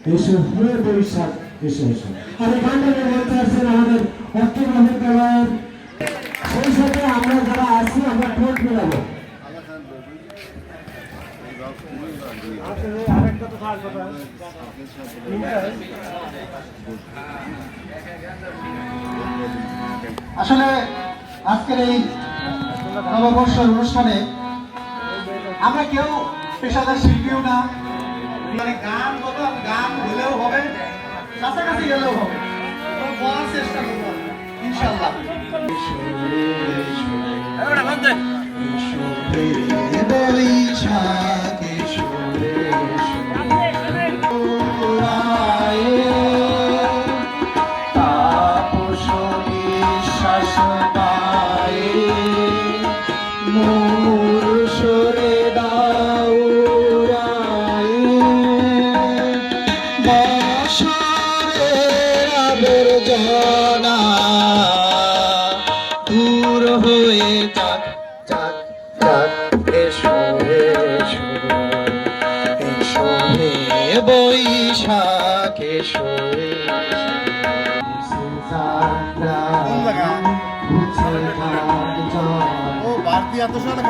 এসে হয়ে বৈশাখ এসে এসে আর এই গানটাকে বলতে আসছেন আমাদের অর্থনৈতিক দলের সেই সাথে আমরা যারা আছি আমরা ঠোঁট মেলাবো। আসলে আজকের এই নববর্ষের অনুষ্ঠানে আমরা কেউ পেশাদার শিল্পীও না, মানে গান কথা গান হলেও হবে, কাছাকাছি গেলেও হবে, বলার চেষ্টা করবো ইনশাল্লাহ। দূর হয়ে যাক যাক যাক, এসো এসো এসো হে বৈশাখ এসো ও বাড়তি এত সারা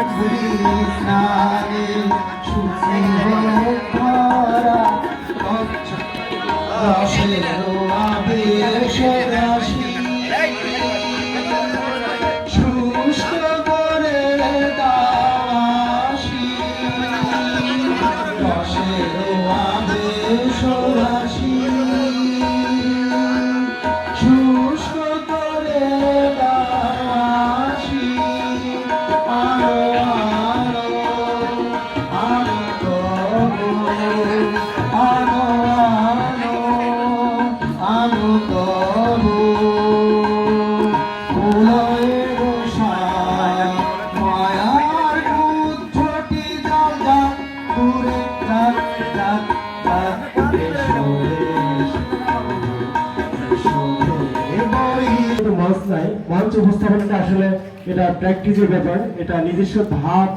মঞ্চ উপস্থাপনটা আসলে এটা প্র্যাকটিসের ব্যাপার, এটা নিজস্ব ভাব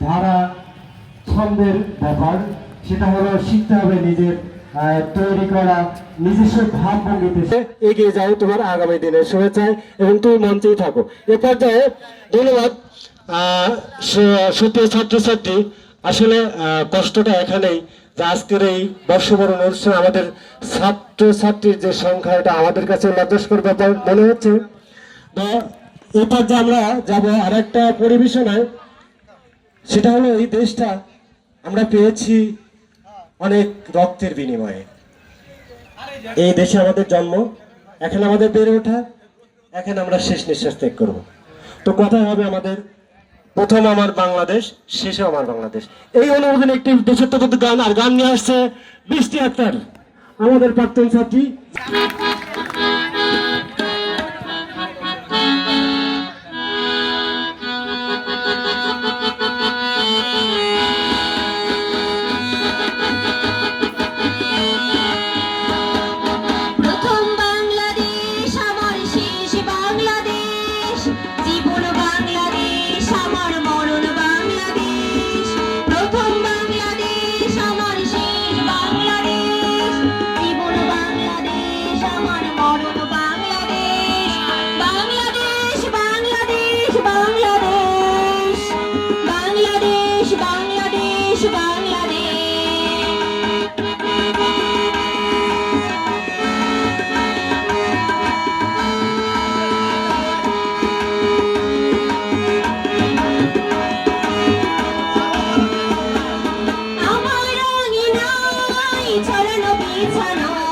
ধারা ছন্দের ব্যাপার, সেটা হলো শিখতে হবে নিজের তৈরি করা নিজস্ব ভাব ভঙ্গিতে এগিয়ে যাও তোমার আগামী দিনের শুভেচ্ছায় এবং তুমি মঞ্চেই থাকো। এ পর্যায়ে ধন্যবাদ সুপ্রিয় ছাত্রছাত্রী, আসলে কষ্টটা এখানেই যে আজকের এই বর্ষবরণ অনুষ্ঠানে আমাদের ছাত্রছাত্রীর যে সংখ্যা এটা আমাদের কাছে লজ্জাস্কর ব্যাপার মনে হচ্ছে। এরপর যে আমরা যাবো আর একটা পরিবেশনায়, সেটা হলো এই দেশটা আমরা পেয়েছি অনেক রক্তের বিনিময়ে। এই দেশে আমাদের জন্ম, এখানে আমাদের বেড়ে ওঠা, এখানে আমরা শেষ নিঃশ্বাস ত্যাগ করবো। তো কথাই হবে আমাদের প্রথম আমার বাংলাদেশ, শেষে আমার বাংলাদেশ। এই অনুমোদনে একটি দেশাত্মবোধক গান, আর গান নিয়ে আসছে বৃষ্টি আক্তার, আমাদের প্রাক্তন ছাত্রী। ছড়ানো বিছানো